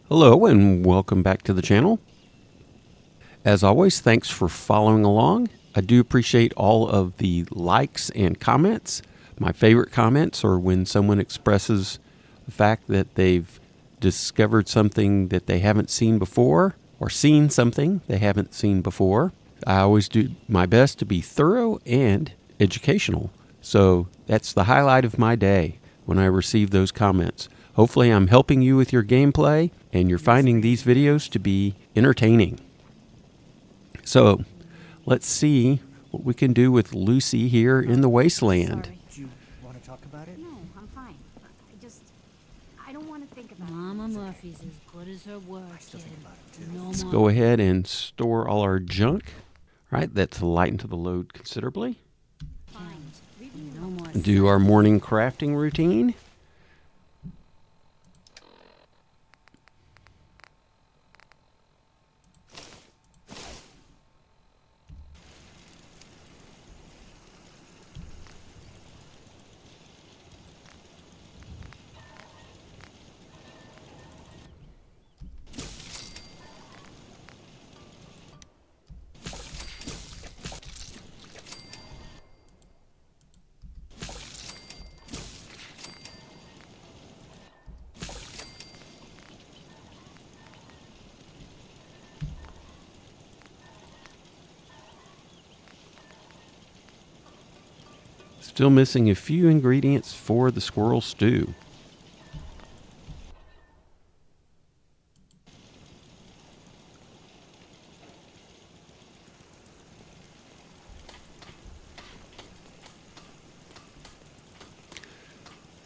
Hello and welcome back to the channel. As always, thanks for following along. I do appreciate all of the likes and comments. My favorite comments are when someone expresses the fact that they've discovered something that they haven't seen before or seen something they haven't seen before. I always do my best to be thorough and educational. So that's the highlight of my day when I receive those comments. Hopefully I'm helping you with your gameplay and you're finding these videos to be entertaining. So let's see what we can do with Lucy here in the wasteland. Sorry. Do you want to talk about it? No, I'm fine. I don't want to think about Mama Murphy's as good as her word, kid. No Let's more. go ahead and store all our junk. All right, that's lightened to the load considerably. No more. Do our morning crafting routine. Still missing a few ingredients for the squirrel stew.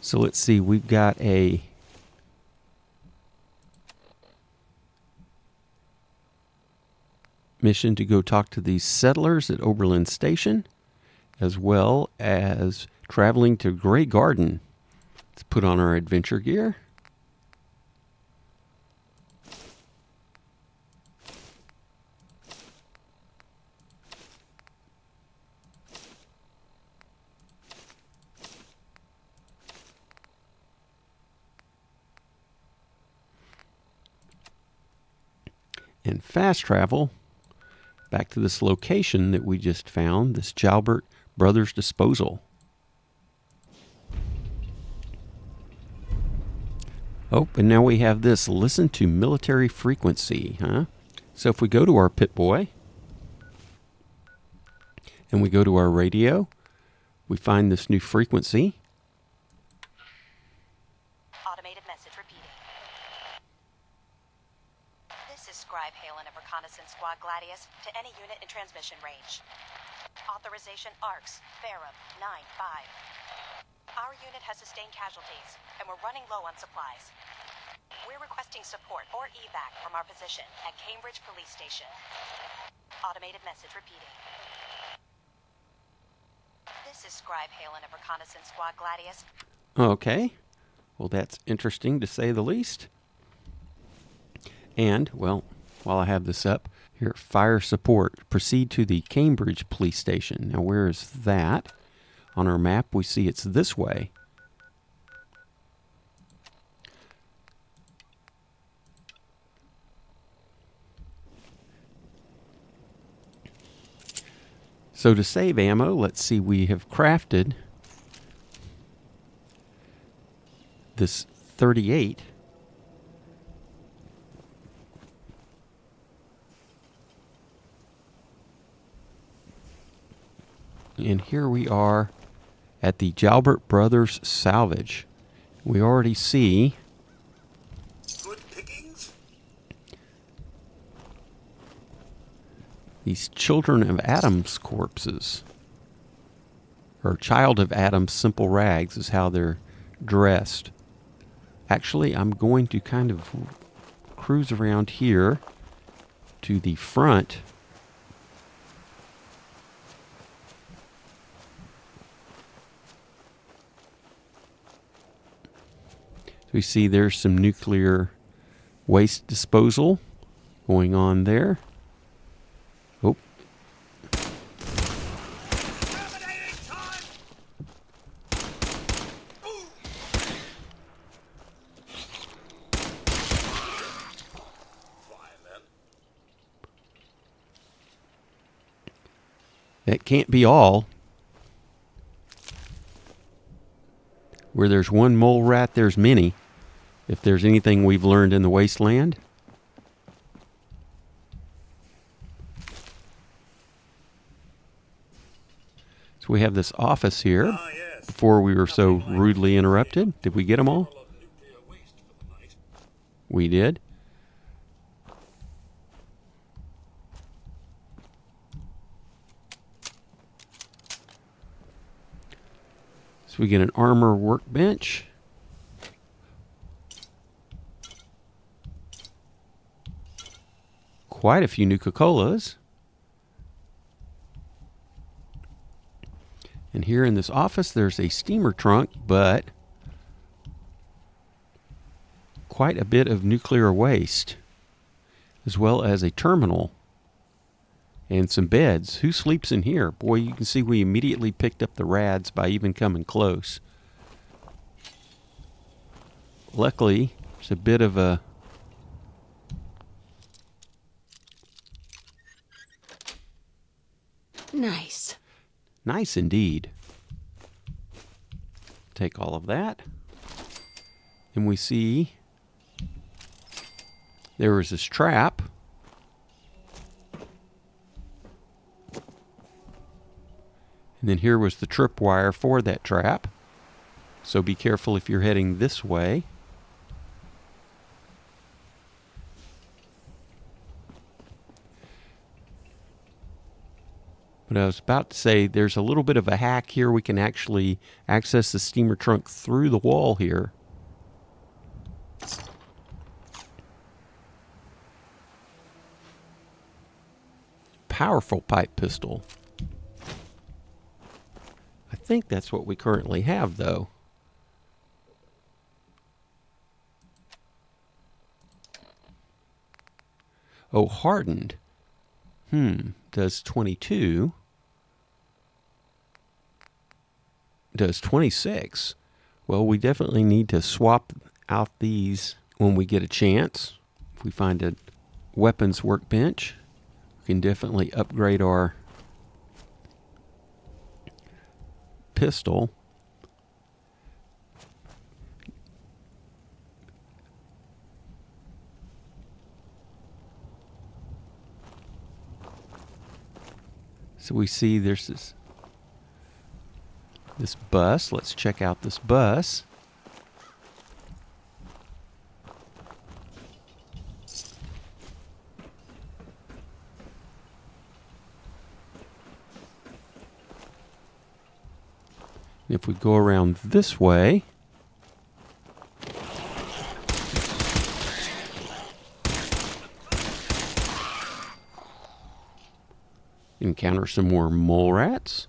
So let's see, we've got a mission to go talk to these settlers at Oberlin Station, as well as traveling to Grey Garden. Let's put on our adventure gear. And fast travel back to this location that we just found, this Jalbert Brothers Disposal. Oh, and now we have this listen to military frequency, huh? So if we go to our Pip-Boy and we go to our radio, we find this new frequency. Automated message repeating. This is Scribe Halen of Reconnaissance Squad Gladius to any unit in transmission range. Authorization ARCS, Ferrum 9-5. Our unit has sustained casualties, and we're running low on supplies. We're requesting support or evac from our position at Cambridge Police Station. Automated message repeating. This is Scribe Halen of Reconnaissance Squad Gladius. Okay, well that's interesting to say the least. And, well, while I have this up, here, fire support. Proceed to the Cambridge Police Station. Now, where is that? On our map, we see it's this way. So to save ammo, let's see, we have crafted this 38. And here we are at the Jalbert Brothers Salvage. We already see Good pickings? these Children of Adam's corpses. Or Child of Adam's simple rags is how they're dressed. Actually, I'm going to kind of cruise around here to the front. We see there's some nuclear waste disposal going on there. Oh. That can't be all. Where there's one mole rat, there's many. If there's anything we've learned in the wasteland. So we have this office here. Yes. Before we were so rudely interrupted. Did we get them all? We did. So we get an armor workbench. Quite a few Nuka-Colas. And here in this office, there's a steamer trunk, but quite a bit of nuclear waste, as well as a terminal and some beds. Who sleeps in here? Boy, you can see we immediately picked up the rads by even coming close. Luckily, there's a bit of a Nice. nice indeed. Take all of that. And we see there was this trap. And then here was the tripwire for that trap. So be careful if you're heading this way. But I was about to say, there's a little bit of a hack here. We can actually access the steamer trunk through the wall here. Powerful pipe pistol. I think that's what we currently have, though. Oh, hardened. Does 22. Does 26. Well, we definitely need to swap out these when we get a chance. If we find a weapons workbench, we can definitely upgrade our pistol. So we see there's this bus. Let's check out this bus. If we go around this way, encounter some more mole rats.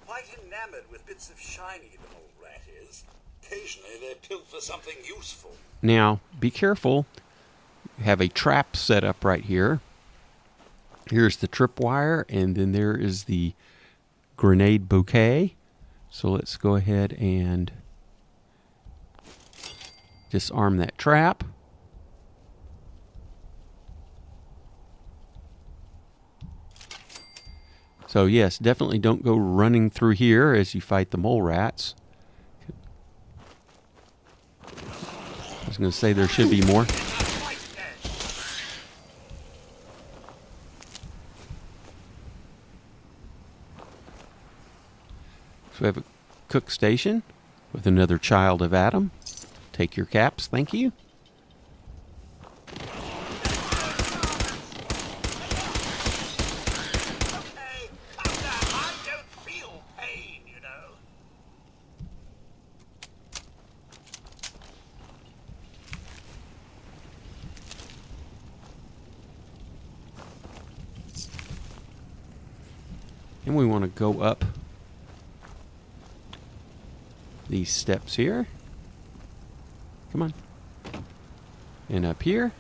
Quite enamored with bits of shiny, the mole rat is. Occasionally they pilfer something useful. Now, be careful. We have a trap set up right here. Here's the tripwire, and then there is the grenade bouquet. So let's go ahead and disarm that trap. So yes, definitely don't go running through here as you fight the mole rats. I was going to say there should be more. So we have a cook station with another child of Adam. Take your caps, thank you. Hey, calm down. I don't feel pain, you know. And we want to go up these steps here. Come on. And up here.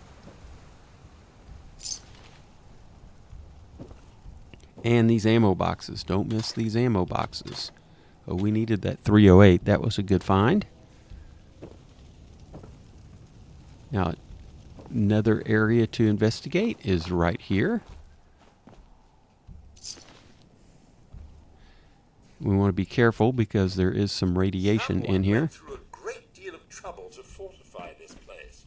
And these ammo boxes. Don't miss these ammo boxes. Oh, we needed that 308. That was a good find. Now, Another area to investigate is right here. We want to be careful because there is some radiation in here. Went through a great deal of trouble to fortify this place.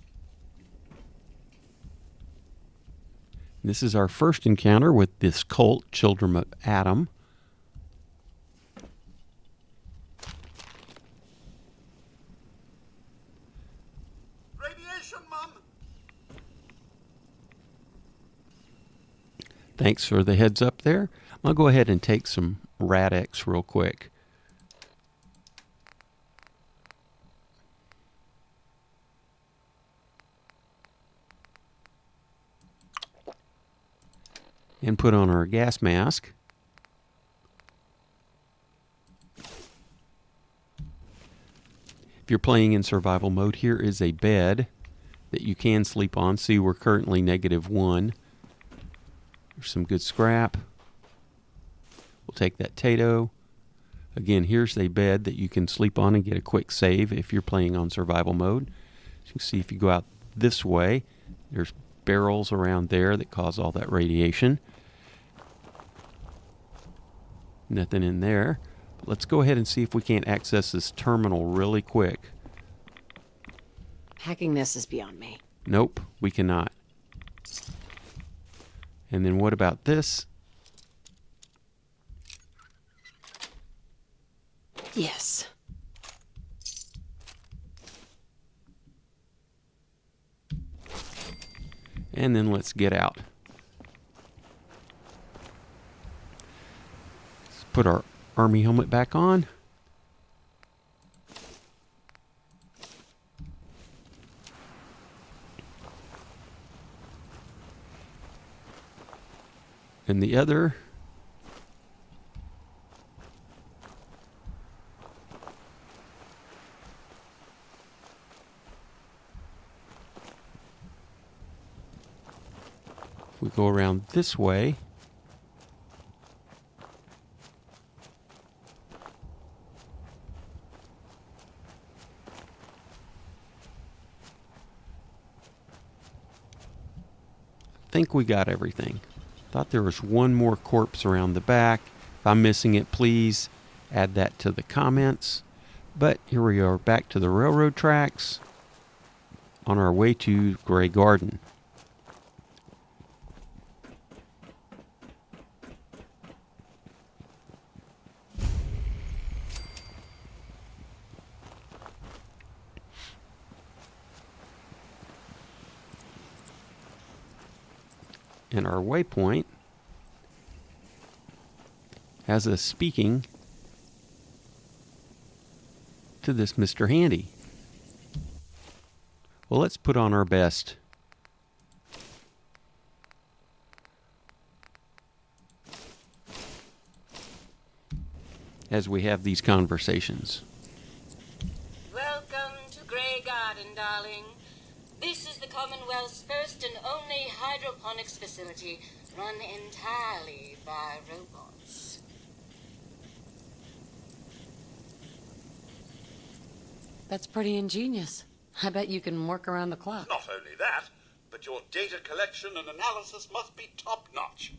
This is our first encounter with this cult, Children of Adam. Radiation, Mum! Thanks for the heads up there. I'll go ahead and take some Rad-X real quick. And put on our gas mask. If you're playing in survival mode, here is a bed that you can sleep on. See, we're currently -1. There's some good scrap. We'll take that Tato. Again, here's a bed that you can sleep on and get a quick save if you're playing on survival mode. As you can see, if you go out this way, there's barrels around there that cause all that radiation. Nothing in there. But let's go ahead and see if we can't access this terminal really quick. Hacking this is beyond me. Nope, we cannot. And then what about this? Yes. And then let's get out. Let's put our army helmet back on. And the other. If we go around this way. I think we got everything. Thought there was one more corpse around the back. If I'm missing it, please add that to the comments. But here we are back to the railroad tracks on our way to Grey Garden. And our waypoint has us speaking to this Mr. Handy. Well, let's put on our best. As we have these conversations. Welcome to Grey Garden, darling. This is the Commonwealth's first and only hydroponics facility run entirely by robots. That's pretty ingenious. I bet you can work around the clock. Not only that, but your data collection and analysis must be top-notch.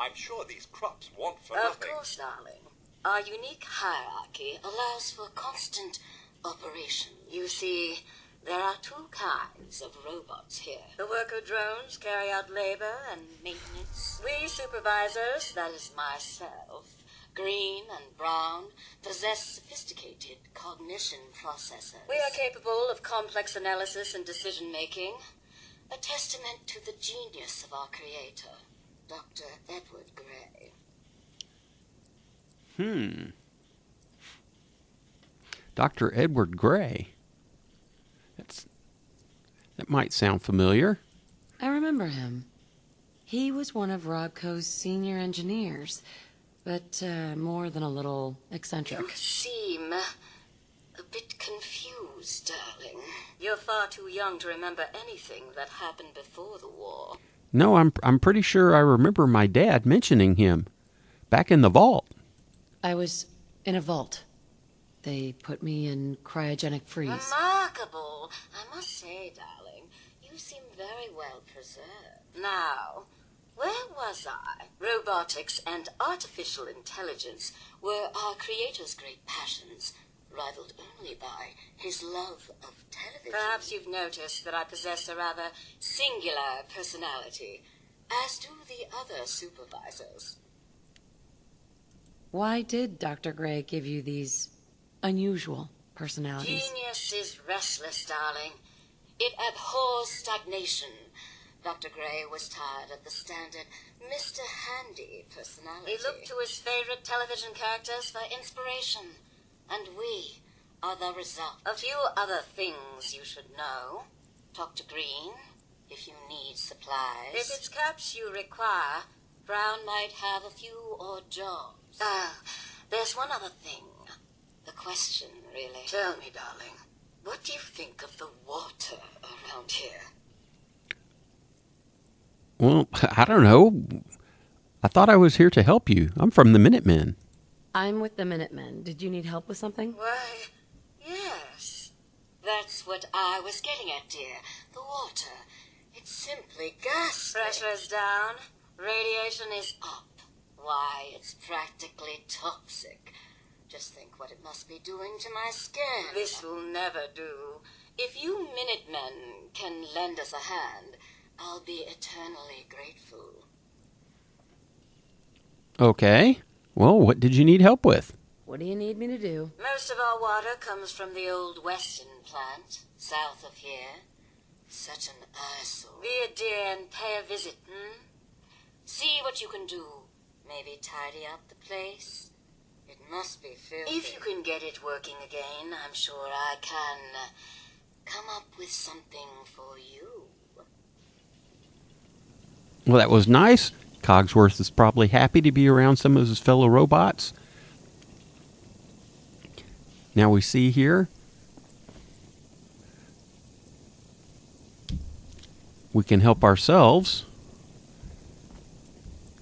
I'm sure these crops want for Of nothing. course, darling. Our unique hierarchy allows for constant operation. You see, there are two kinds of robots here. The worker drones carry out labor and maintenance. We supervisors, that is myself, green and brown, possess sophisticated cognition processors. We are capable of complex analysis and decision-making, a testament to the genius of our creator, Dr. Edward Gray. Dr. Edward Gray. That might sound familiar. I remember him. He was one of Robco's senior engineers, but more than a little eccentric. You seem a bit confused, darling. You're far too young to remember anything that happened before the war. No, I'm pretty sure I remember my dad mentioning him back in the vault. I was in a vault. They put me in cryogenic freeze. Remarkable. I must say, darling, you You seem very well preserved. Now, where was I? Robotics and artificial intelligence were our creator's great passions, rivaled only by his love of television. Perhaps you've noticed that I possess a rather singular personality, as do the other supervisors. Why did Dr. Gray give you these unusual personalities? Genius is restless, darling. It abhors stagnation. Dr. Gray was tired of the standard Mr. Handy personality. He looked to his favorite television characters for inspiration, and we are the result. A few other things you should know. Talk to Green if you need supplies. If it's caps you require, Brown might have a few odd jobs. There's one other thing. The question, really. Tell me, darling, what do you think of the water around here? Well, I don't know. I thought I was here to help you. I'm from the Minutemen. I'm with the Minutemen. Did you need help with something? Why, yes. That's what I was getting at, dear. The water. It's simply ghastly. Pressure's down. Radiation is up. Why, it's practically toxic. Just think what it must be doing to my skin. This will never do. If you Minutemen can lend us a hand, I'll be eternally grateful. Okay. Well, what did you need help with? What do you need me to do? Most of our water comes from the old Weston plant, south of here. Such an eyesore. Be a dear and pay a visit, See what you can do. Maybe tidy up the place. It must be filthy. If you can get it working again, I'm sure I can come up with something for you. Well, that was nice. Cogsworth is probably happy to be around some of his fellow robots. Now we see here, we can help ourselves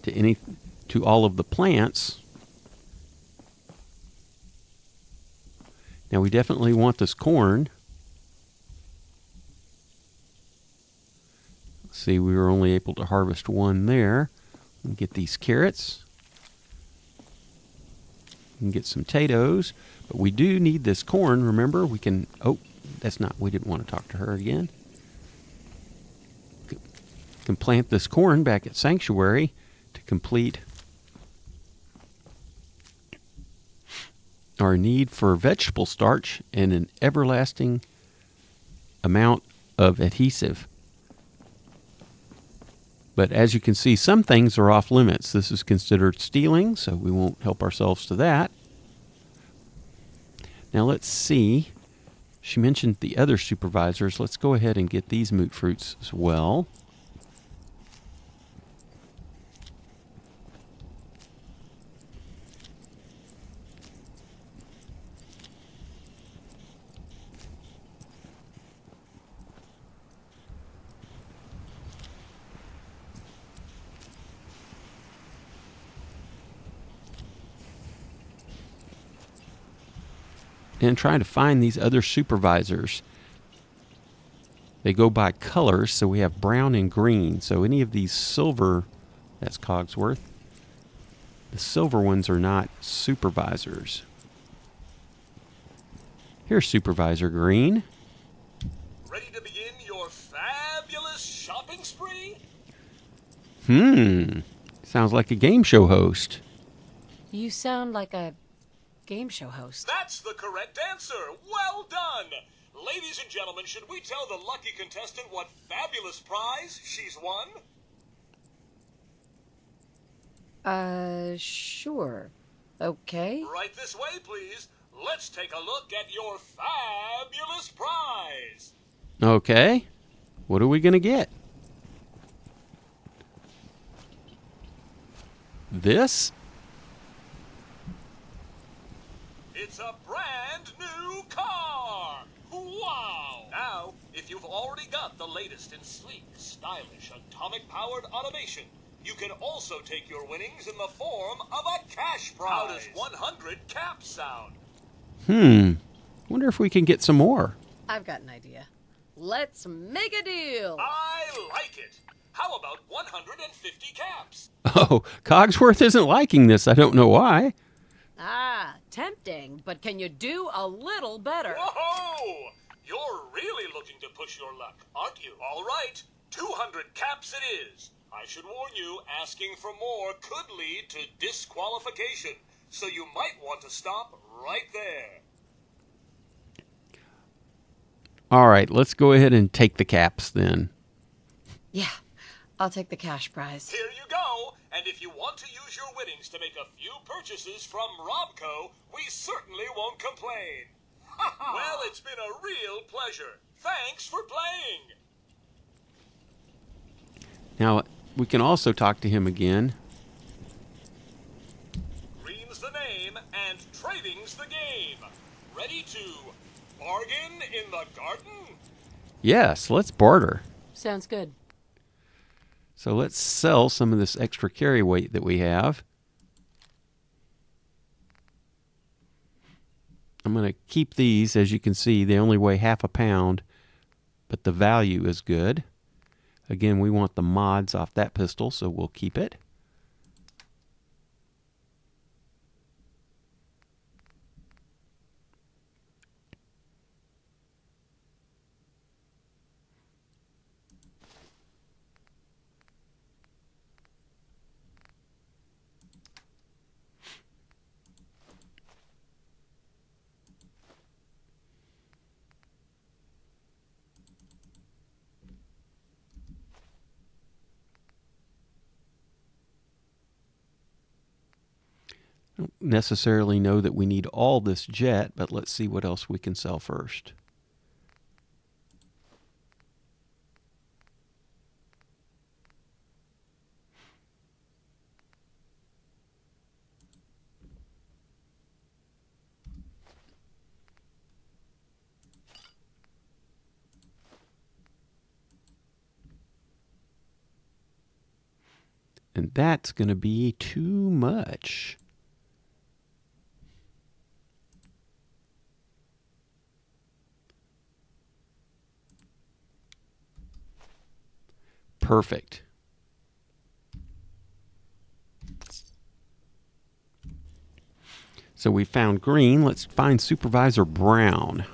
to all of the plants. Now we definitely want this corn. Let's see, we were only able to harvest one there. And get these carrots. And get some potatoes. But we do need this corn. Remember, we can... Oh, that's not... We didn't want to talk to her again. We can plant this corn back at Sanctuary to complete our need for vegetable starch and an everlasting amount of adhesive. But as you can see, some things are off limits. This is considered stealing, so we won't help ourselves to that. Now let's see. She mentioned the other supervisors. Let's go ahead and get these moot fruits as well. And trying to find these other supervisors. They go by colors, so we have brown and green. So any of these silver, that's Cogsworth. The silver ones are not supervisors. Here's Supervisor Green. Ready to begin your fabulous shopping spree? Sounds like a game show host. You sound like a game show host. That's the correct answer. Well done. Ladies and gentlemen, should we tell the lucky contestant what fabulous prize she's won? Sure. Okay. Right this way, please. Let's take a look at your fabulous prize. Okay. What are we going to get? This? It's a brand new car! Wow! Now, if you've already got the latest in sleek, stylish, atomic-powered automation, you can also take your winnings in the form of a cash prize. How does 100 caps sound? Wonder if we can get some more. I've got an idea. Let's make a deal. I like it. How about 150 caps? Oh, Cogsworth isn't liking this. I don't know why. Ah, tempting, but can you do a little better? Whoa! You're really looking to push your luck, aren't you? All right, 200 caps it is. I should warn you, asking for more could lead to disqualification, so you might want to stop right there. All right, let's go ahead and take the caps then. Yeah, I'll take the cash prize. Here you go, and if you want to use your winnings to make a few purchases from Robco, we certainly won't complain. Well, it's been a real pleasure. Thanks for playing. Now, we can also talk to him again. Green's the name, and trading's the game. Ready to bargain in the garden? Yes, let's barter. Sounds good. So let's sell some of this extra carry weight that we have. I'm going to keep these. As you can see, they only weigh half a pound, but the value is good. Again, we want the mods off that pistol, so we'll keep it. I don't necessarily know that we need all this jet, but let's see what else we can sell first. And that's going to be too much. Perfect. So we found Green. Let's find Supervisor Brown.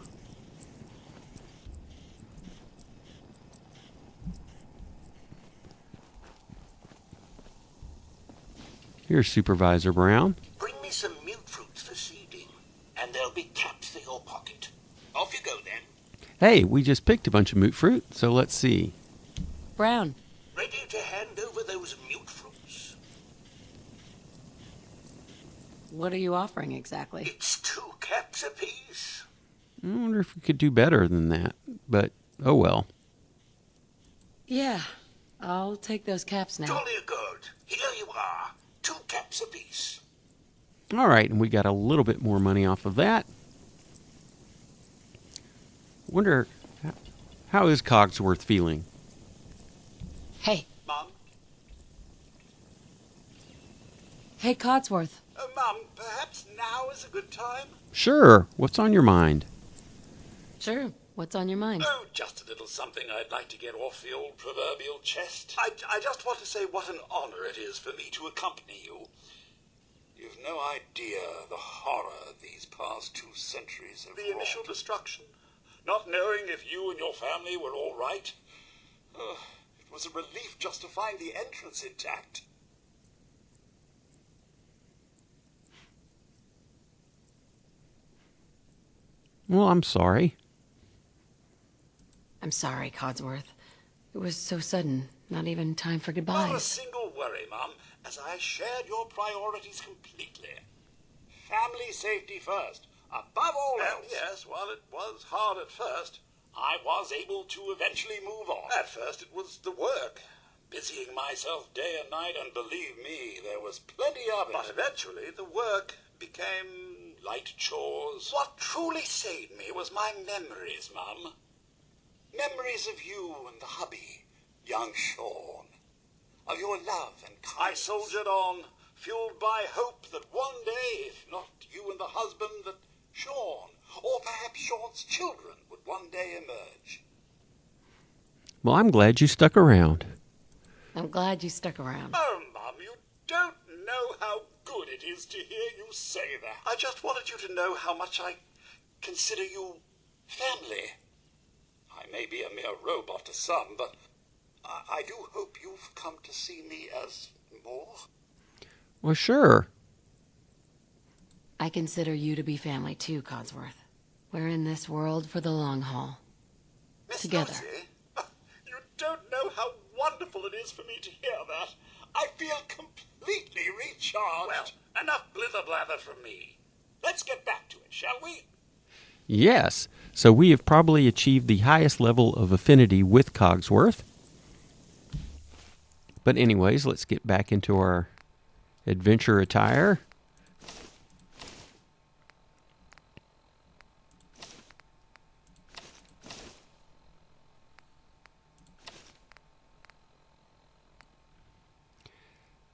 Here's Supervisor Brown. Bring me some mute fruits for seeding, and there'll be caps for your pocket. Off you go, then. Hey, we just picked a bunch of moot fruit, so let's see. Brown. Ready to hand over those mute fruits. What are you offering exactly? It's 2 caps apiece. I wonder if we could do better than that, but oh well. Yeah, I'll take those caps now. Jolly good. Here you are. 2 caps apiece. All right, and we got a little bit more money off of that. Wonder, how is Cogsworth feeling? Hey. Mum? Hey, Codsworth. Mum, perhaps now is a good time? Sure. What's on your mind? Sure. What's on your mind? Oh, just a little something I'd like to get off the old proverbial chest. I just want to say what an honor it is for me to accompany you. You've no idea the horror these past 2 centuries have The initial destruction. Not knowing if you and your family were all right. It was a relief just to find the entrance intact. Well, I'm sorry. I'm sorry, Codsworth. It was so sudden. Not even time for Not a goodbyes. single worry, Mum, as I shared your priorities completely. Family safety first, above all else. Yes, while it was hard at first. I was able to eventually move on. At first it was the work. Busying myself day and night, and believe me, there was plenty of it. But eventually the work became... light chores. What truly saved me was my memories, Mum. Memories of you and the hubby, young Sean. Of your love and kindness. I soldiered on, fueled by hope that One day, if not you and the husband, that Sean, or perhaps Sean's children, would one day emerge. Well, I'm glad you stuck around. I'm glad you stuck around. Oh, Mum, you don't know how good it is to hear you say that. I just wanted you to know how much I consider you family. I may be a mere robot to some, but I do hope you've come to see me as more. Well, sure. I consider you to be family too, Codsworth. We're in this world for the long haul. Miss Together. Darcy, you don't know how wonderful it is for me to hear that. I feel completely recharged. Well, enough blither-blather from me. Let's get back to it, shall we? Yes. So we have probably achieved the highest level of affinity with Cogsworth. But anyways, let's get back into our adventure attire.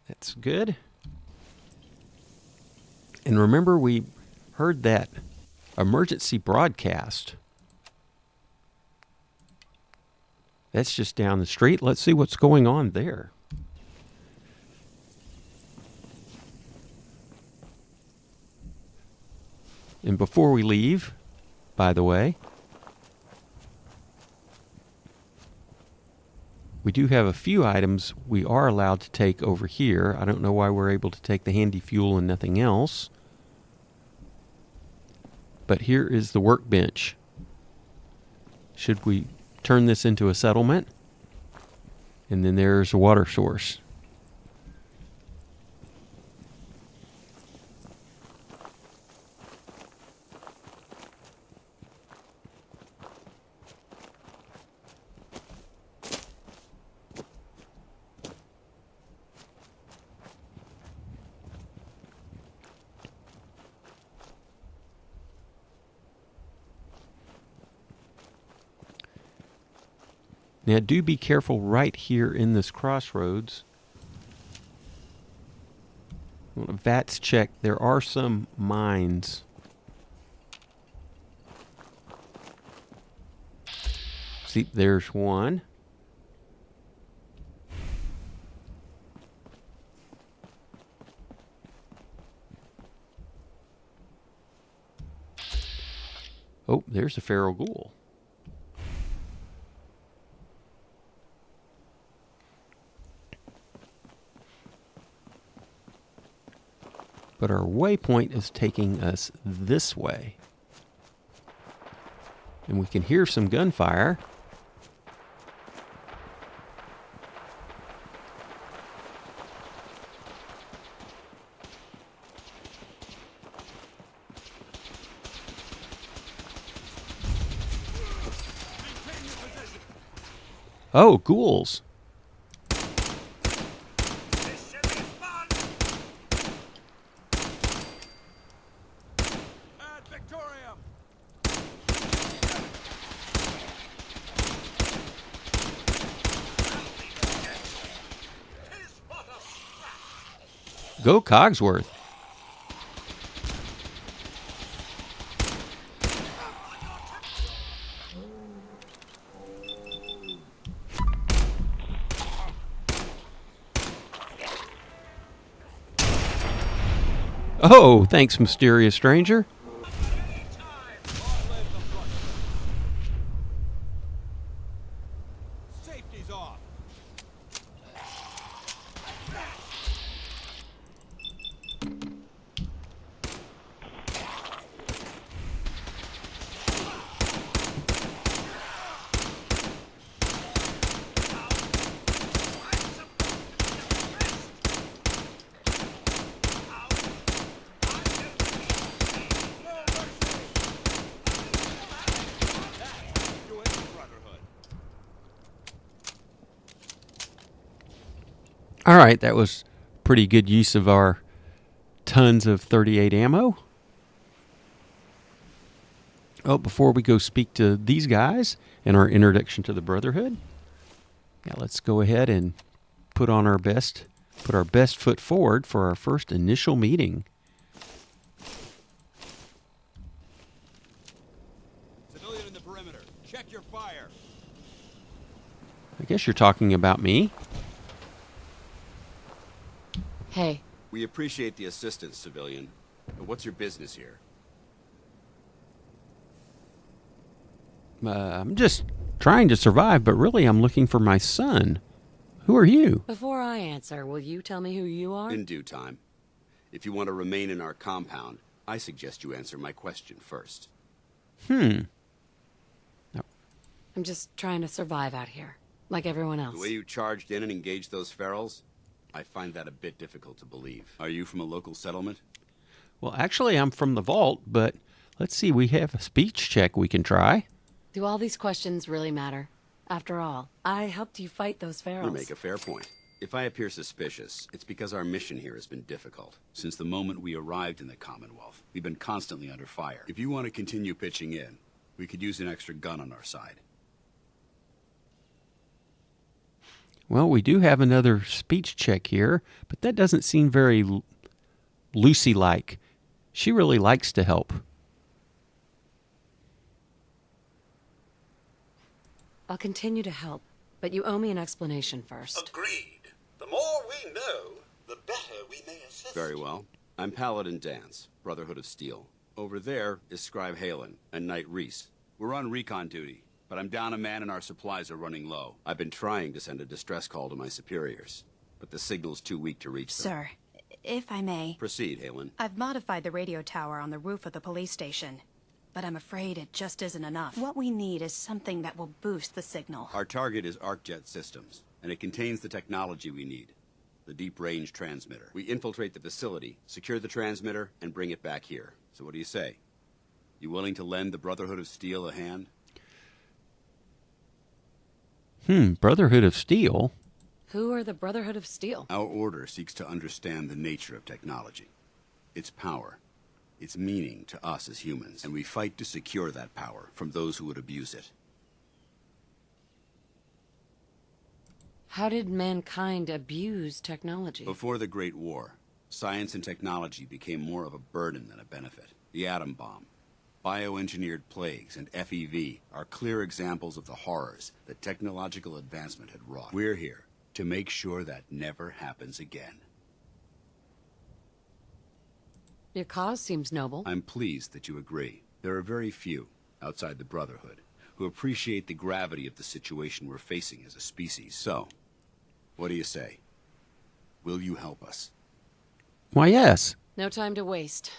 That's good. And remember, we heard that emergency broadcast. That's just down the street. Let's see what's going on there. And before we leave, by the way, we do have a few items we are allowed to take over here. I don't know why we're able to take the handy fuel and nothing else. But here is the workbench. Should we turn this into a settlement? And then there's a water source. Now, do be careful right here in this crossroads. VATS check. There are some mines. See, there's one. Oh, there's a feral ghoul. But our waypoint is taking us this way. And we can hear some gunfire. Oh, ghouls. Go Cogsworth. Oh, thanks, mysterious stranger. Safety's off. All right, that was pretty good use of our tons of 38 ammo. Oh, before we go speak to these guys and our introduction to the Brotherhood, yeah, let's go ahead and put our best foot forward for our first initial meeting. Civilian in the perimeter. Check your fire. I guess you're talking about me. Hey, We appreciate the assistance, civilian. But what's your business here? I'm just trying to survive, but really I'm looking for my son. Who are you? before I answer, will you tell me who you are? In due time. If you want to remain in our compound, I suggest you answer my question first. I'm just trying to survive out here, like everyone else. The way you charged in and engaged those ferals, I find that a bit difficult to believe. Are you from a local settlement? Well, actually, I'm from the vault, but let's see, we have a speech check we can try. Do all these questions really matter? After all, I helped you fight those ferals. You make a fair point. If I appear suspicious, it's because our mission here has been difficult. Since the moment we arrived in the Commonwealth, we've been constantly under fire. If you want to continue pitching in, we could use an extra gun on our side. Well, we do have another speech check here, but that doesn't seem very Lucy-like. She really likes to help. I'll continue to help, but you owe me an explanation first. Agreed. The more we know, the better we may assist. Very well. I'm Paladin Danse, Brotherhood of Steel. Over there is Scribe Halen and Knight Reese. We're on recon duty, but I'm down a man and our supplies are running low. I've been trying to send a distress call to my superiors, but the signal's too weak to reach them. Sir, if I may, Proceed, Halen. I've modified the radio tower on the roof of the police station, but I'm afraid it just isn't enough. What we need is something that will boost the signal. Our target is ArcJet Systems, and it contains the technology we need. The deep-range transmitter. We infiltrate the facility, secure the transmitter, and bring it back here. So what do you say? You willing to lend the Brotherhood of Steel a hand? Brotherhood of Steel? Who are the Brotherhood of Steel? Our order seeks to understand the nature of technology, its power, its meaning to us as humans, and we fight to secure that power from those who would abuse it. How did mankind abuse technology? Before the Great War, science and technology became more of a burden than a benefit. The atom bomb, bioengineered plagues, and FEV are clear examples of the horrors that technological advancement had wrought. We're here to make sure that never happens again. Your cause seems noble. I'm pleased that you agree. There are very few, outside the Brotherhood, who appreciate the gravity of the situation we're facing as a species. So, what do you say? Will you help us? Why, yes. No time to waste.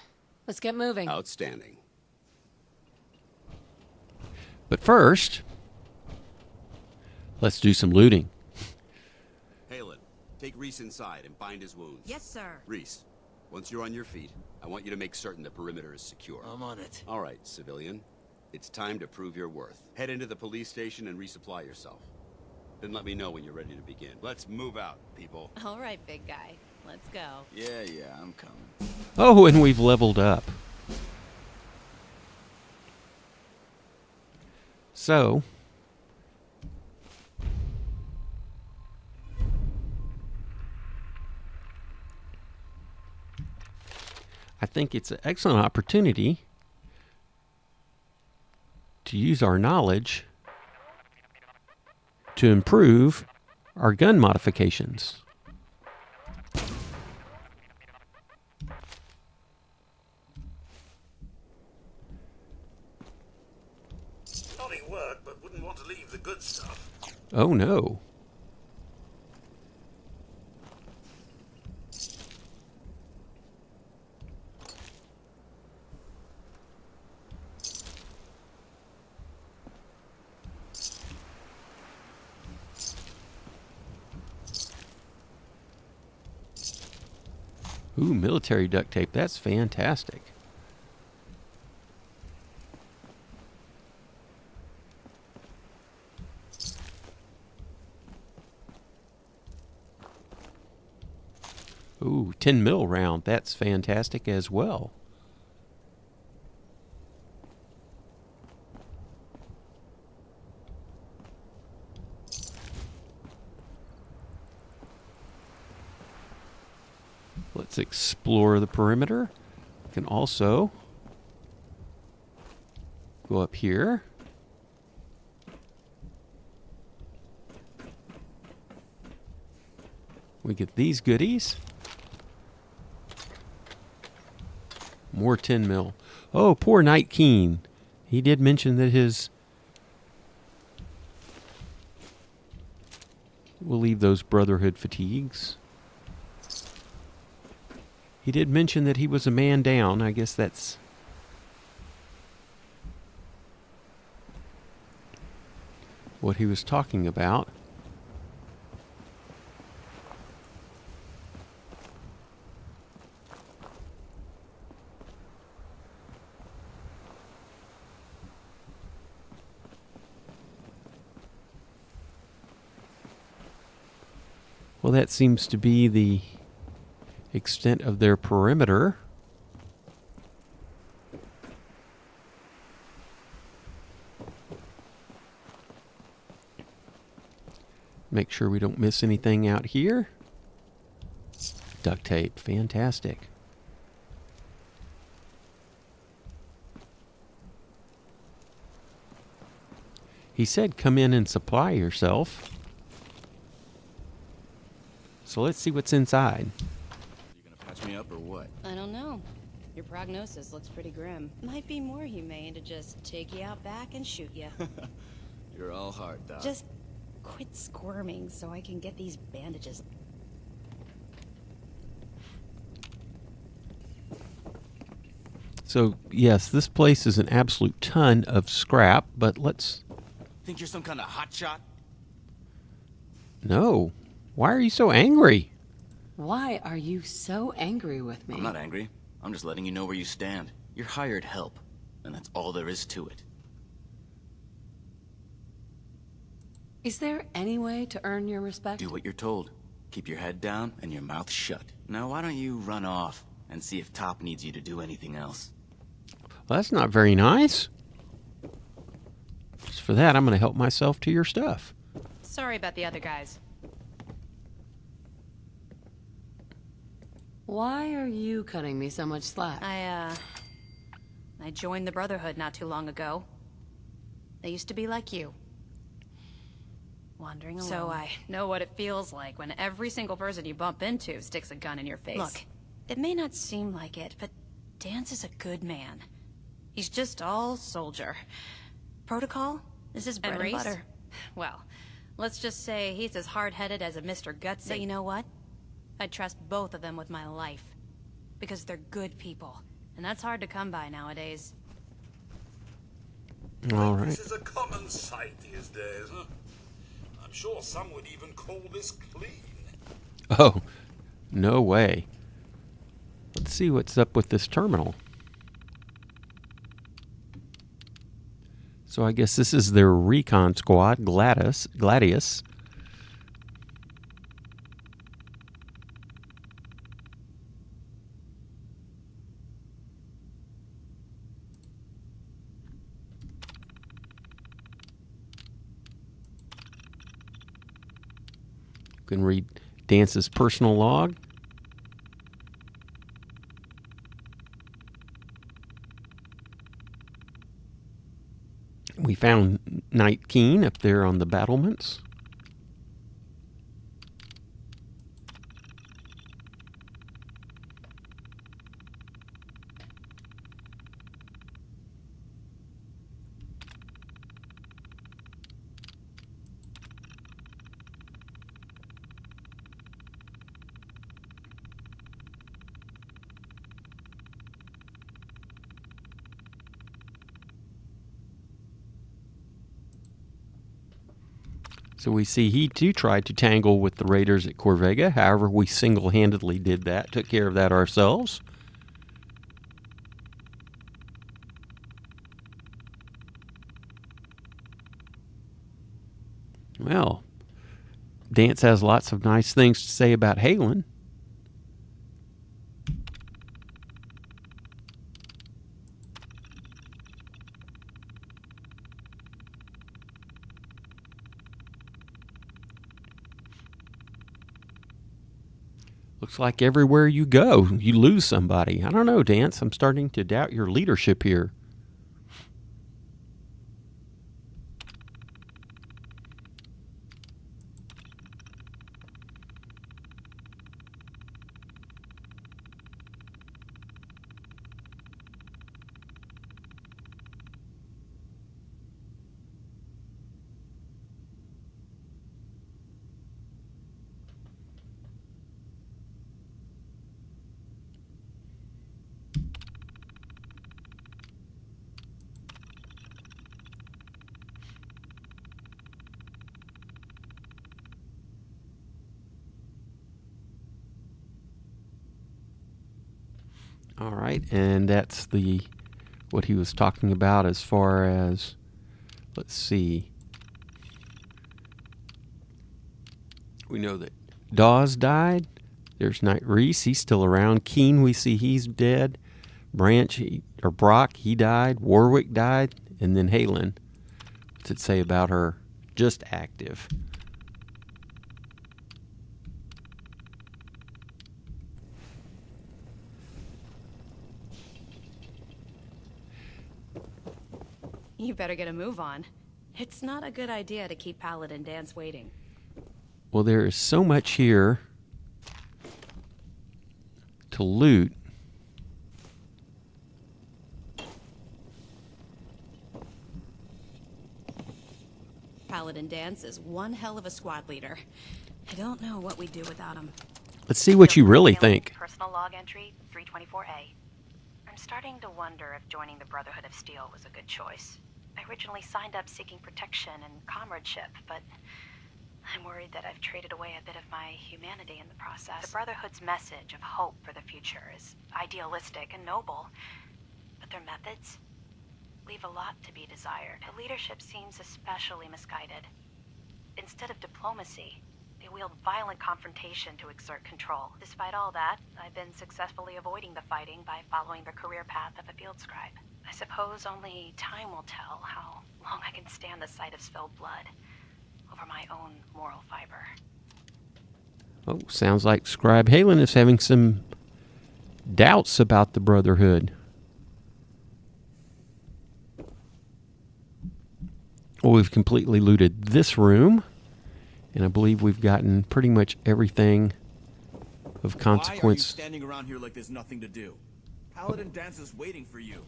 Let's get moving. Outstanding. But first, let's do some looting. Halen, take Reese inside and bind his wounds. Yes, sir. Reese, once you're on your feet, I want you to make certain the perimeter is secure. I'm on it. All right, civilian. It's time to prove your worth. Head into the police station and resupply yourself. Then let me know when you're ready to begin. Let's move out, people. All right, big guy. Let's go. Yeah, I'm coming. Oh, and we've leveled up. So, I think it's an excellent opportunity to use our knowledge to improve our gun modifications. Naughty work, but wouldn't want to leave the good stuff. Oh no. Ooh, military duct tape. That's fantastic. Ooh, 10 mil round. That's fantastic as well. Let's explore the perimeter. We can also go up here. We get these goodies. More 10 mil. Oh, poor Night Keen. He did mention that his... We'll leave those Brotherhood fatigues. He did mention that he was a man down. I guess that's... what he was talking about. Well, that seems to be the extent of their perimeter. Make sure we don't miss anything out here. Duct tape, fantastic. He said come in and supply yourself. So let's see what's inside. You gonna patch me up or what? I don't know. Your prognosis looks pretty grim. Might be more humane to just take you out back and shoot you. You're all heart, Doc. Just quit squirming so I can get these bandages. So, yes, this place is an absolute ton of scrap, but let's... Think you're some kind of hotshot? No. Why are you so angry? Why are you so angry with me? I'm not angry. I'm just letting you know where you stand. You're hired help, and that's all there is to it. Is there any way to earn your respect? Do what you're told. Keep your head down and your mouth shut. Now, why don't you run off and see if Top needs you to do anything else? Well, that's not very nice. Just for that, I'm going to help myself to your stuff. Sorry about the other guys. Why are you cutting me so much slack? I joined the Brotherhood not too long ago. They used to be like you. Wandering alone. So I know what it feels like when every single person you bump into sticks a gun in your face. Look, it may not seem like it, but Danse is a good man. He's just all soldier. Protocol is his bread and butter. Well, let's just say he's as hard-headed as a Mr. Gutsy. But you know what? I trust both of them with my life. Because they're good people. And that's hard to come by nowadays. All right. This is a common sight these days, huh? I'm sure some would even call this clean. Oh, no way. Let's see what's up with this terminal. So I guess this is their recon squad, Gladius. You can read Dance's personal log. We found Night Keen up there on the battlements. So we see he too tried to tangle with the raiders at Corvega. However, we single-handedly did that, took care of that ourselves. Well, Danse has lots of nice things to say about Halen. Looks like everywhere you go, you lose somebody. I don't know, Danse. I'm starting to doubt your leadership here. All right, and that's what he was talking about as far as, let's see. We know that Dawes died. There's Knight Reese, he's still around. Keen, we see he's dead. Brock, he died. Warwick died. And then Halen. What's it say about her? Just active. You better get a move on. It's not a good idea to keep Paladin Danse waiting. Well, there is so much here to loot. Paladin Danse is one hell of a squad leader. I don't know what we'd do without him. Let's see what you really think. Personal log entry 324A. I'm starting to wonder if joining the Brotherhood of Steel was a good choice. I originally signed up seeking protection and comradeship, but I'm worried that I've traded away a bit of my humanity in the process. The Brotherhood's message of hope for the future is idealistic and noble, but their methods leave a lot to be desired. The leadership seems especially misguided. Instead of diplomacy, they wield violent confrontation to exert control. Despite all that, I've been successfully avoiding the fighting by following the career path of a field scribe. I suppose only time will tell how long I can stand the sight of spilled blood over my own moral fiber. Oh, sounds like Scribe Halen is having some doubts about the Brotherhood. Well, we've completely looted this room, and I believe we've gotten pretty much everything of consequence. Why are you standing around here like there's nothing to do? Paladin Danse is waiting for you.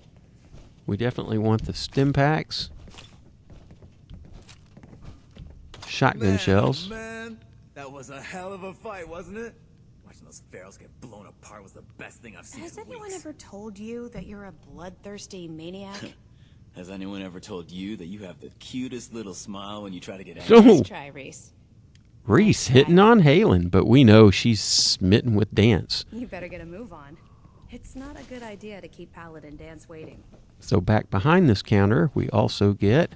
We definitely want the stim packs. Shotgun shells. Man, that was a hell of a fight, wasn't it? Watching those ferals get blown apart was the best thing I've seen Has in anyone weeks. ever told you that you're a bloodthirsty maniac? Has anyone ever told you that you have the cutest little smile when you try to get angry? Oh. Nice try, Reese. Reese hitting on Halen, but we know she's smitten with Danse. You better get a move on. It's not a good idea to keep Paladin Danse waiting. So back behind this counter, we also get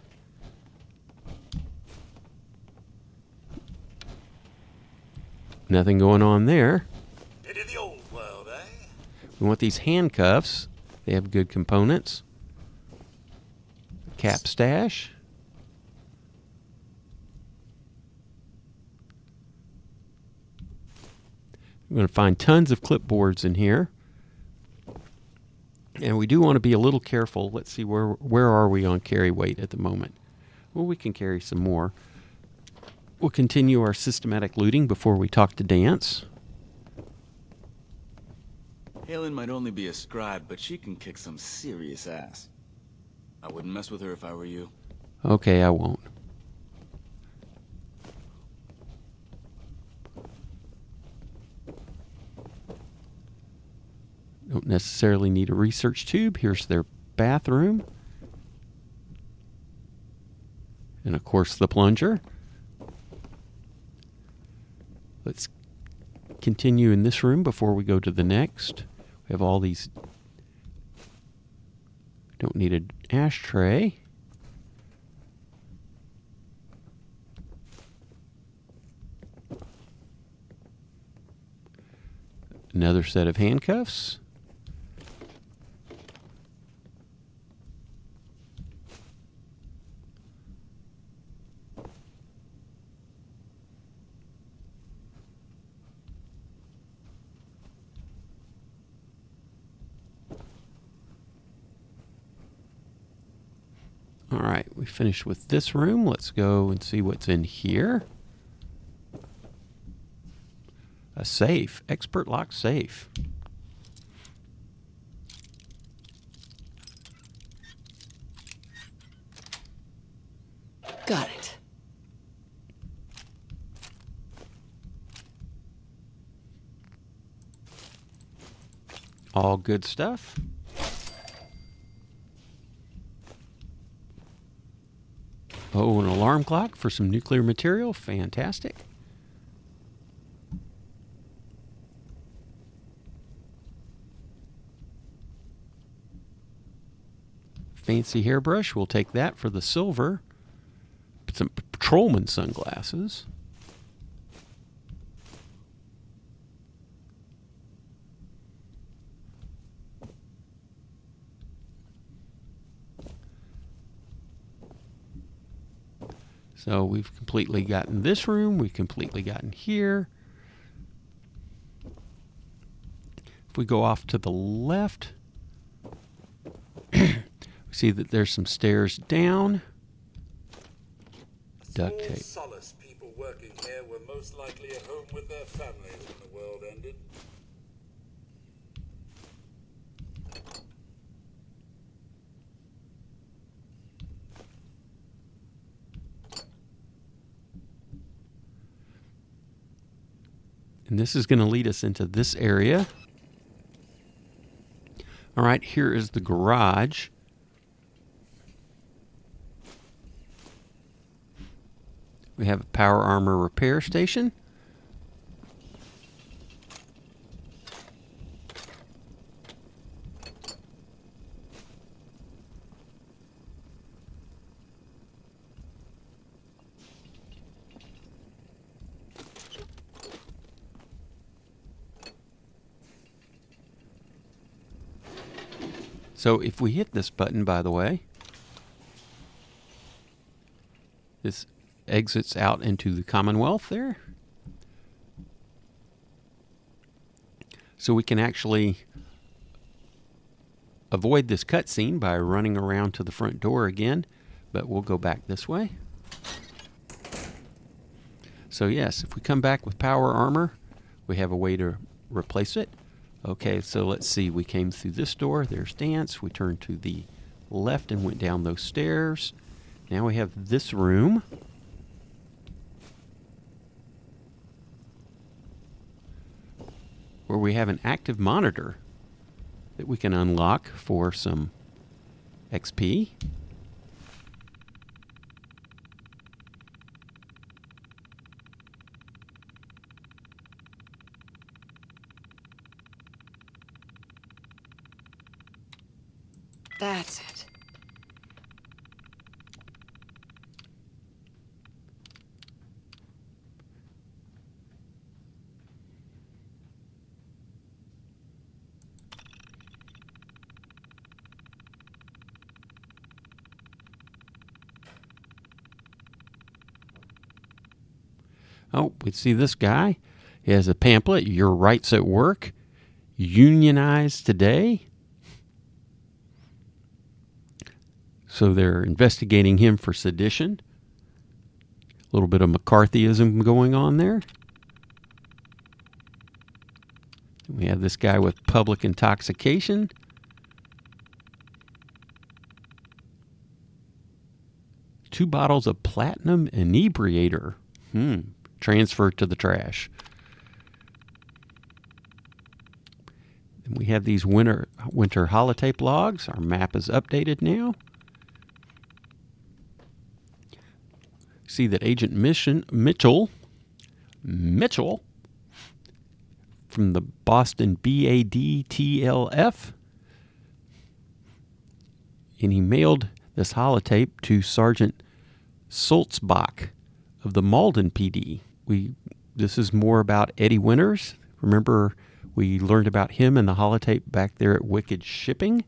nothing going on there. Bit of the old world, eh? We want these handcuffs. They have good components. Cap stash. We're going to find tons of clipboards in here. And we do want to be a little careful. Let's see, where are we on carry weight at the moment? Well, we can carry some more. We'll continue our systematic looting before we talk to Danse. Halen might only be a scribe, but she can kick some serious ass. I wouldn't mess with her if I were you. Okay, I won't. Don't necessarily need a research tube. Here's their bathroom. And of course the plunger. Let's continue in this room before we go to the next. We have all these. Don't need an ashtray. Another set of handcuffs. All right, we finished with this room. Let's go and see what's in here. A safe, expert lock safe. Got it. All good stuff. Oh, an alarm clock for some nuclear material. Fantastic. fancy hairbrush. We'll take that for the silver. Some patrolman sunglasses. So we've completely gotten this room. We've completely gotten here. If we go off to the left, we see that there's some stairs down. Duct tape. Solace people working here were most likely at home with their families when the world ended. And this is going to lead us into this area. All right, here is the garage. We have a power armor repair station. So if we hit this button, by the way, this exits out into the Commonwealth there. So we can actually avoid this cutscene by running around to the front door again, but we'll go back this way. So yes, if we come back with power armor, we have a way to replace it. Okay, so let's see. We came through this door. There's Danse. We turned to the left and went down those stairs. Now we have this room. Where we have an active monitor that we can unlock for some XP. That's it. Oh, we see this guy. He has a pamphlet, Your Rights at Work, Unionize Today. So they're investigating him for sedition. A little bit of McCarthyism going on there. We have this guy with public intoxication. Two bottles of platinum inebriator. Transferred to the trash. And we have these winter holotape logs. Our map is updated now. See that Agent Mitchell from the Boston BADTLF, and he mailed this holotape to Sergeant Sulzbach of the Malden PD. This is more about Eddie Winters. Remember, we learned about him in the holotape back there at Wicked Shipping.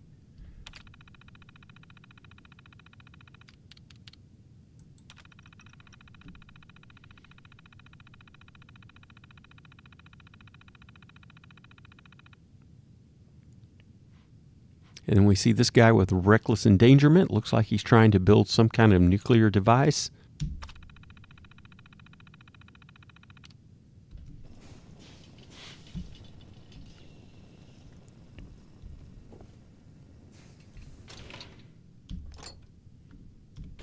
And then we see this guy with reckless endangerment. Looks like he's trying to build some kind of nuclear device.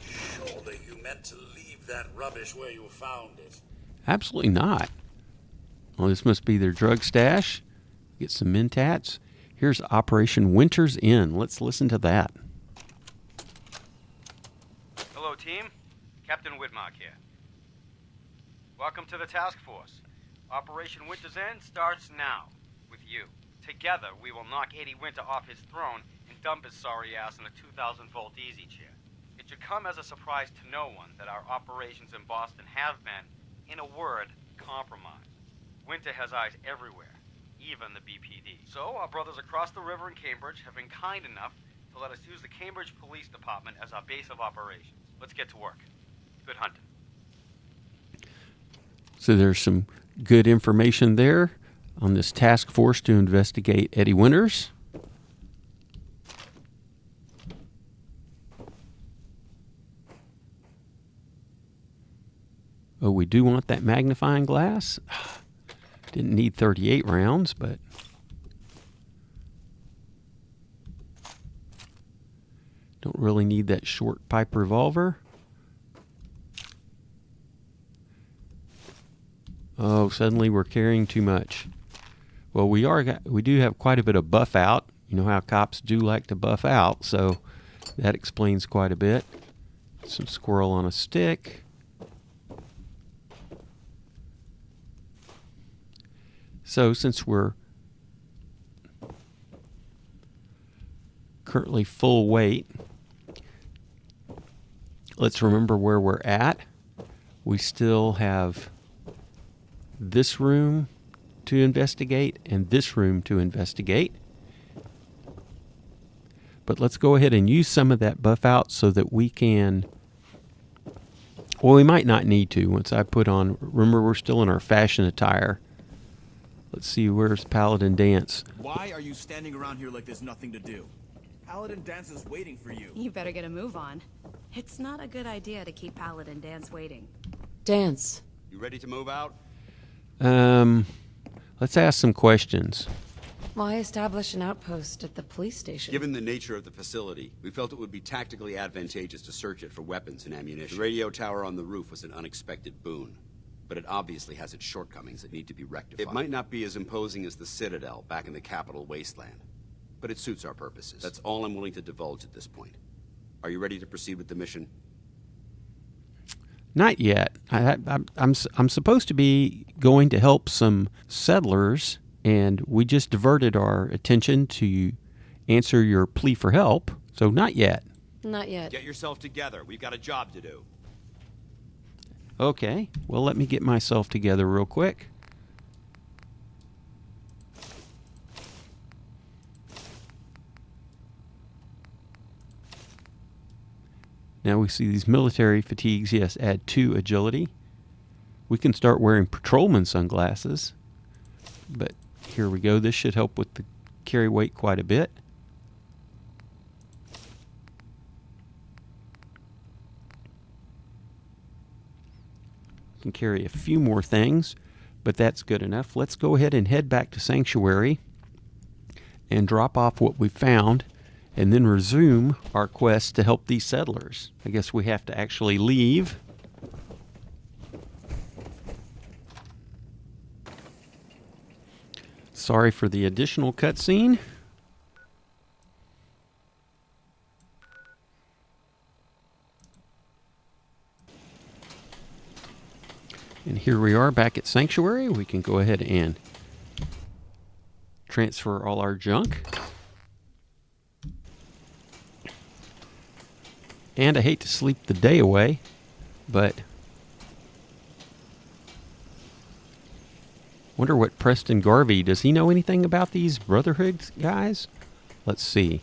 Surely you meant to leave that rubbish where you found it. Absolutely not. Well, this must be their drug stash. Get some mentats. Here's Operation Winter's Inn. Let's listen to that. Hello, team. Captain Widmark here. Welcome to the task force. Operation Winter's End starts now with you. Together, we will knock Eddie Winter off his throne and dump his sorry ass in a 2,000-volt easy chair. It should come as a surprise to no one that our operations in Boston have been, in a word, compromised. Winter has eyes everywhere, even the BPD. So our brothers across the river in Cambridge have been kind enough to let us use the Cambridge Police Department as our base of operations. Let's get to work. Good hunting. So there's some good information there on this task force to investigate Eddie Winters. Oh, we do want that magnifying glass. Didn't need 38 rounds, but don't really need that short pipe revolver. Oh, suddenly we're carrying too much. Well, we do have quite a bit of buff out. You know how cops do like to buff out, so that explains quite a bit. Some squirrel on a stick. So since we're currently full weight, let's remember where we're at. We still have this room to investigate and this room to investigate. But let's go ahead and use some of that buff out so that we can... Well, we might not need to once I put on... Remember, we're still in our fashion attire. Let's see, where's Paladin Danse? Why are you standing around here like there's nothing to do? Paladin Danse is waiting for you. You better get a move on. It's not a good idea to keep Paladin Danse waiting. Danse. You ready to move out? Let's ask some questions. Why establish an outpost at the police station? Given the nature of the facility, we felt it would be tactically advantageous to search it for weapons and ammunition. The radio tower on the roof was an unexpected boon, but it obviously has its shortcomings that need to be rectified. It might not be as imposing as the Citadel back in the capital wasteland, but it suits our purposes. That's all I'm willing to divulge at this point. Are you ready to proceed with the mission? Not yet. I'm supposed to be going to help some settlers, and we just diverted our attention to answer your plea for help. So not yet. Not yet. Get yourself together. We've got a job to do. Okay. Well, let me get myself together real quick. Now we see these military fatigues, yes, add 2 agility. We can start wearing patrolman sunglasses. But here we go. This should help with the carry weight quite a bit. Can carry a few more things, but that's good enough. Let's go ahead and head back to Sanctuary and drop off what we found, and then resume our quest to help these settlers. I guess we have to actually leave. Sorry for the additional cutscene. And here we are back at Sanctuary. We can go ahead and transfer all our junk. And I hate to sleep the day away, but wonder what Preston Garvey, does he know anything about these Brotherhood guys? Let's see.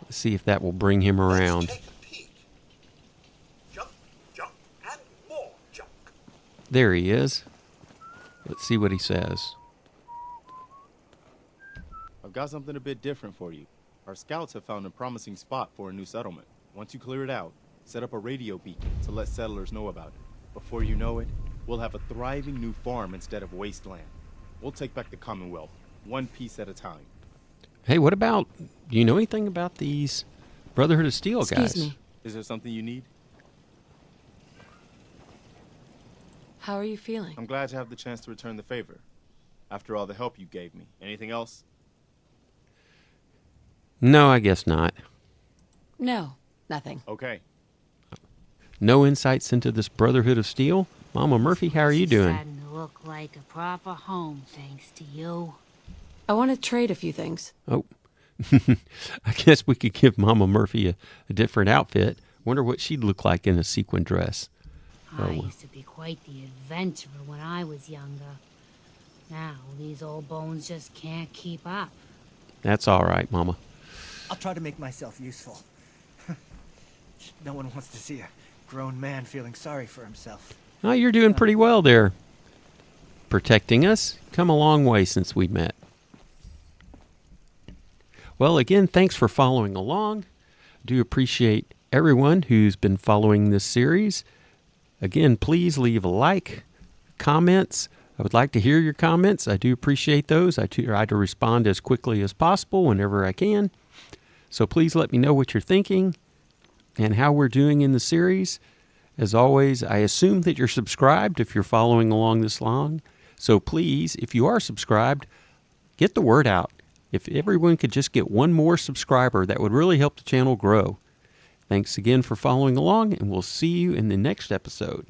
Let's see if that will bring him around. Let's take a peek. Junk, junk, and more junk. There he is. Let's see what he says. I've got something a bit different for you. Our scouts have found a promising spot for a new settlement. Once you clear it out, set up a radio beacon to let settlers know about it. Before you know it, we'll have a thriving new farm instead of wasteland. We'll take back the Commonwealth, one piece at a time. Hey, what about, do you know anything about these Brotherhood of Steel guys? Excuse me. Is there something you need? How are you feeling? I'm glad to have the chance to return the favor. After all the help you gave me. Anything else? No, I guess not. No, nothing. Okay. No insights into this Brotherhood of Steel? Mama Murphy, how are you doing? look like a proper home thanks to you. I want to trade a few things. Oh, I guess we could give Mama Murphy a different outfit. Wonder what she'd look like in a sequin dress. I used to be quite the adventurer when I was younger. Now, these old bones just can't keep up. That's all right, Mama. I'll try to make myself useful. No one wants to see a grown man feeling sorry for himself. Oh, you're doing pretty well there. Protecting us. Come a long way since we met. Well, again, thanks for following along. Do appreciate everyone who's been following this series. Again, please leave a like, comments. I would like to hear your comments. I do appreciate those. I try to respond as quickly as possible whenever I can. So please let me know what you're thinking and how we're doing in the series. As always, I assume that you're subscribed if you're following along this long. So please, if you are subscribed, get the word out. If everyone could just get one more subscriber, that would really help the channel grow. Thanks again for following along, and we'll see you in the next episode.